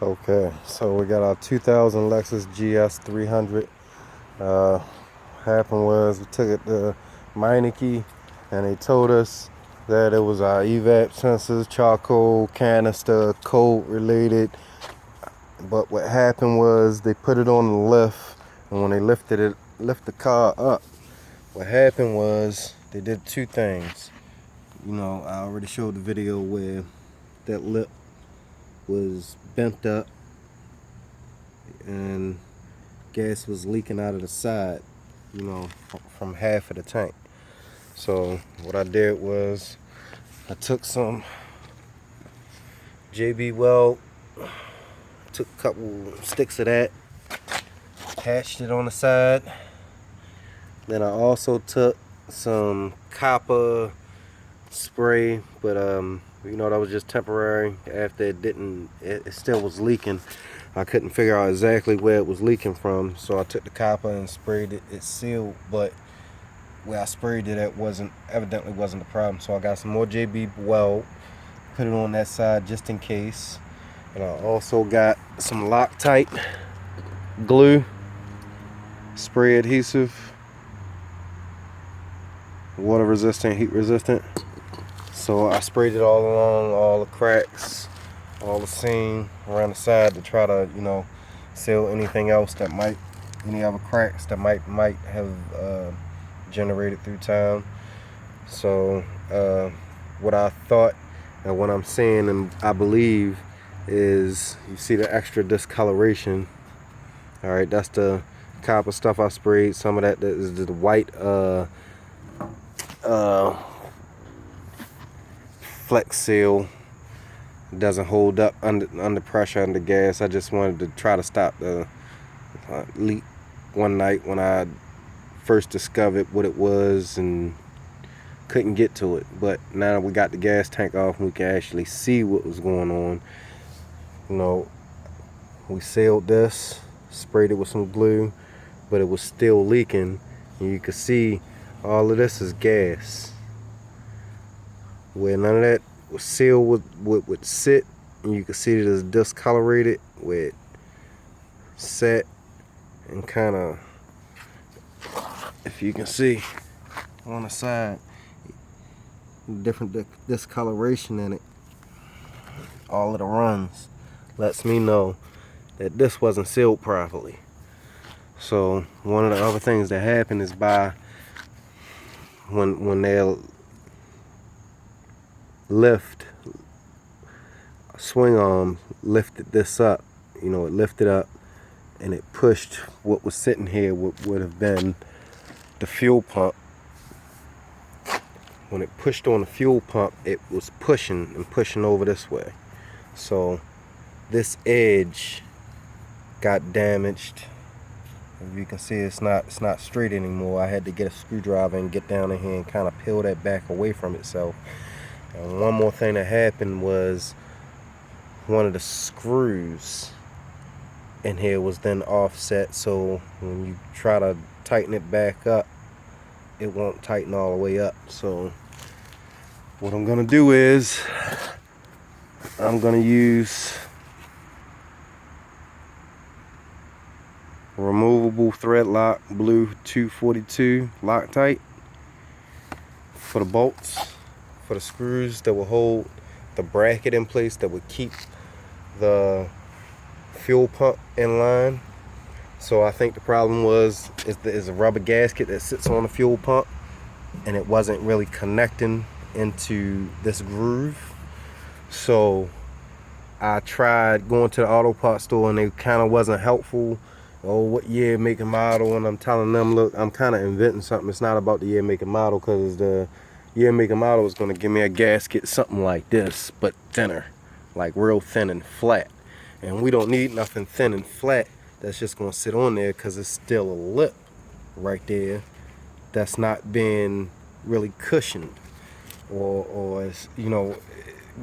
Okay, so we got our 2000 Lexus GS 300. Happened was we took it to Meineke, and they told us that it was our evap sensors, charcoal canister, cold related. But what happened was they put it on the lift, and when they lift the car up, what happened was they did two things. I already showed the video where that lip was bent up and gas was leaking out of the side, from half of the tank. So what I did was I took some JB weld, took a couple sticks of that, patched it on the side. Then I also took some copper spray, but that was just temporary. After it still was leaking. I couldn't figure out exactly where it was leaking from, so I took the copper and sprayed it. It sealed, but where I sprayed it at evidently wasn't the problem. So I got some more JB weld, put it on that side just in case. And I also got some Loctite glue, spray adhesive, water resistant, heat resistant. So I sprayed it all along all the cracks, all the seam around the side to try to, seal anything else that any other cracks that might have generated through time. So what I thought and what I'm seeing and I believe is, you see the extra discoloration. All right, that's the copper stuff I sprayed. Some of that is the white flex seal. Doesn't hold up under pressure, under gas. I just wanted to try to stop the leak one night when I first discovered what it was and couldn't get to it. But now we got the gas tank off and we can actually see what was going on. We sealed this, sprayed it with some glue, but it was still leaking, and you can see all of this is gas. Where none of that was sealed would sit, and you can see it is discolorated, where it set and kind of, if you can see on the side, different discoloration in it. All of the runs lets me know that this wasn't sealed properly. So one of the other things that happened is when they swing arm lifted this up, it lifted up and it pushed what was sitting here, what would have been the fuel pump. When it pushed on the fuel pump, it was pushing over this way. So this edge got damaged. As you can see, it's not straight anymore. I had to get a screwdriver and get down in here and kind of peel that back away from itself. And one more thing that happened was one of the screws in here was then offset, so when you try to tighten it back up, it won't tighten all the way up. So what I'm gonna do is I'm gonna use removable thread lock blue 242 Loctite for the bolts, for the screws that will hold the bracket in place, that would keep the fuel pump in line. So I think the problem is a rubber gasket that sits on the fuel pump, and it wasn't really connecting into this groove. So I tried going to the auto parts store, and they kind of wasn't helpful. Oh, what year, make, and model? And I'm telling them, look, I'm kind of inventing something. It's not about the year, make, and model, because the year, make, and model is going to give me a gasket something like this, but thinner, like real thin and flat. And we don't need nothing thin and flat that's just going to sit on there, because it's still a lip right there that's not being really cushioned, or as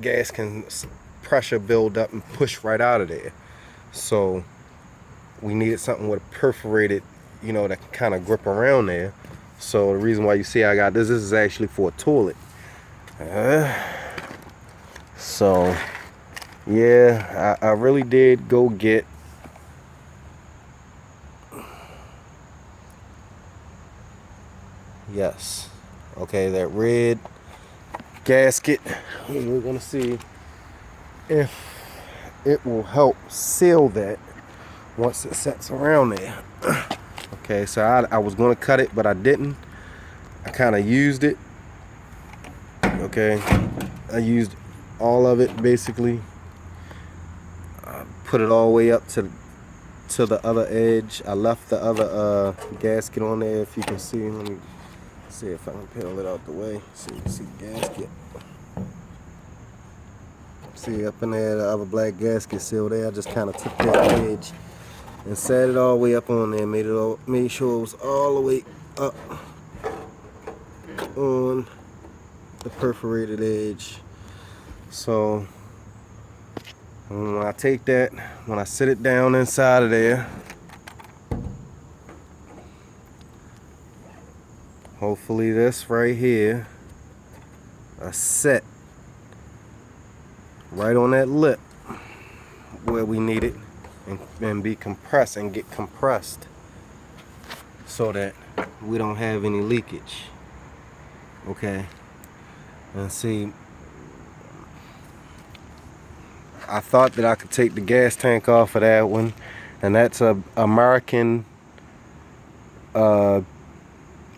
gas can pressure build up and push right out of there. So we needed something with a perforated, that can kind of grip around there. So the reason why you see I got this is actually for a toilet. So Yeah, I really did go get yes. Okay, that red gasket. We're gonna see if it will help seal that once it sets around there. Okay, so I was gonna cut it, but I didn't. I kind of used it. Okay, I used all of it basically. Put it all the way up to the other edge. I left the other gasket on there, if you can see. Let me see if I can peel it out the way so you can see the gasket. See up in there, the other black gasket still there. I just kind of took that edge and set it all the way up on there. Made sure it was all the way up on the perforated edge. So when I take that, when I sit it down inside of there, hopefully this right here, a set right on that lip where we need it, and be compressed and get compressed so that we don't have any leakage. Okay, and see, I thought that I could take the gas tank off of that one, and that's a American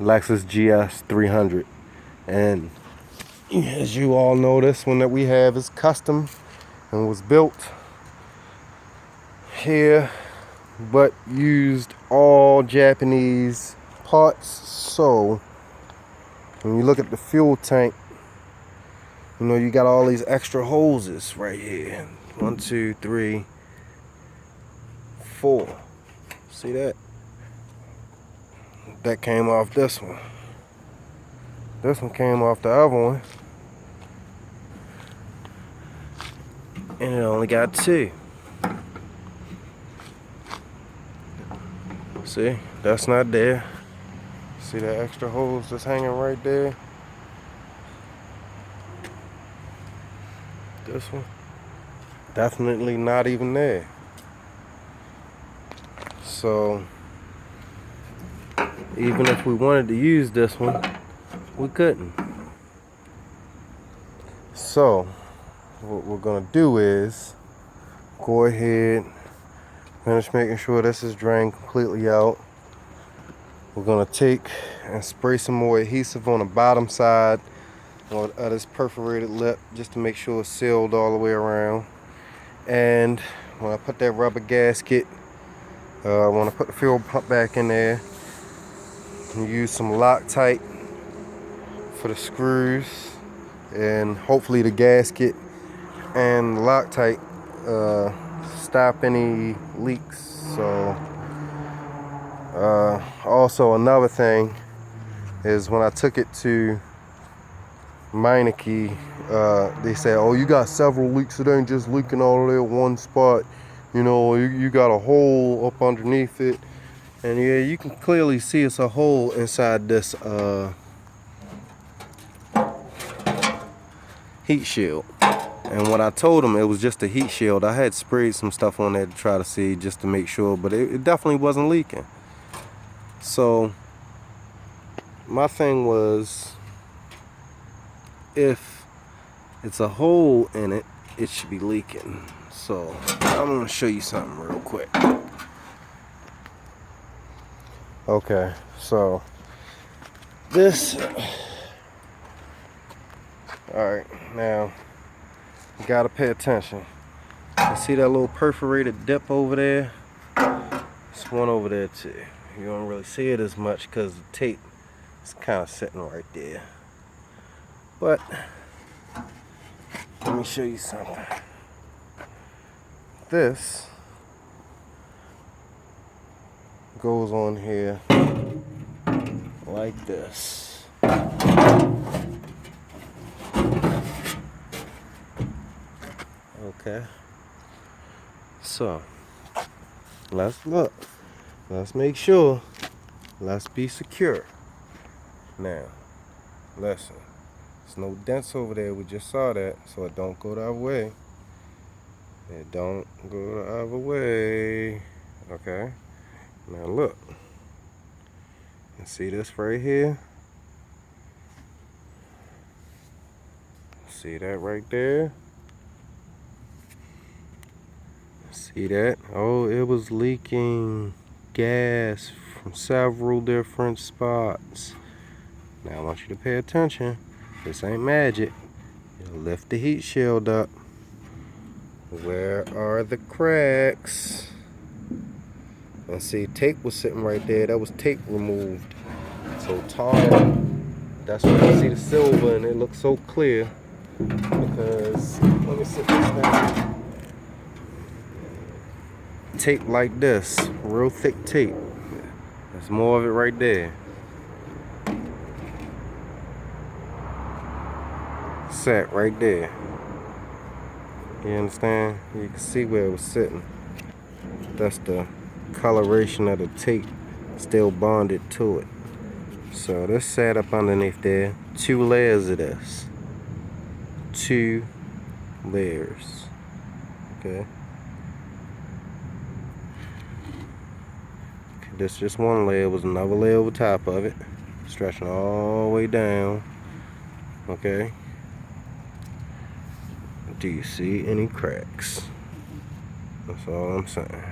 Lexus GS 300, and as you all know, this one that we have is custom and was built here, but used all Japanese parts. So when you look at the fuel tank, you know, you got all these extra hoses right here. 1, 2, 3, 4. See that? That came off this one. This one came off the other one. And it only got 2. See, that's not there. See that extra hose that's hanging right there? This one, definitely not even there. So even if we wanted to use this one, we couldn't. So what we're gonna do is go ahead, finish making sure this is drained completely out. We're gonna take and spray some more adhesive on the bottom side of this perforated lip, just to make sure it's sealed all the way around. And when I put that rubber gasket, I want to put the fuel pump back in there and use some Loctite for the screws, and hopefully the gasket and Loctite stop any leaks. So also another thing is, when I took it to Meineke, they said, oh, you got several leaks, it ain't just leaking all there one spot, you know, you got a hole up underneath it. And yeah, you can clearly see it's a hole inside this heat shield. And when I told them it was just a heat shield, I had sprayed some stuff on there to try to see, just to make sure, but it definitely wasn't leaking. So my thing was, if it's a hole in it, it should be leaking. So I'm gonna show you something real quick. Okay, so this, alright, now you gotta pay attention. You see that little perforated dip over there? There's one over there too. You don't really see it as much because the tape is kind of sitting right there. But let me show you something. This goes on here like this. Okay. So let's look. Let's make sure. Let's be secure. Now, listen. There's no dents over there. We just saw that, so it don't go that way. It don't go the other way. Okay. Now look. You see this right here? See that right there? See that? Oh, it was leaking gas from several different spots. Now I want you to pay attention. This ain't magic. You lift the heat shield up. Where are the cracks? And see, tape was sitting right there. That was tape removed. So tar, that's why you see the silver and it looks so clear. Because, let me sit this down. Tape like this, real thick tape. There's more of it right there. Sat right there. You understand? You can see where it was sitting. That's the coloration of the tape still bonded to it. So this sat up underneath there. 2 layers of this. 2 layers. Okay. This just one layer, was another layer over top of it, stretching all the way down. Okay. Do you see any cracks? That's all I'm saying.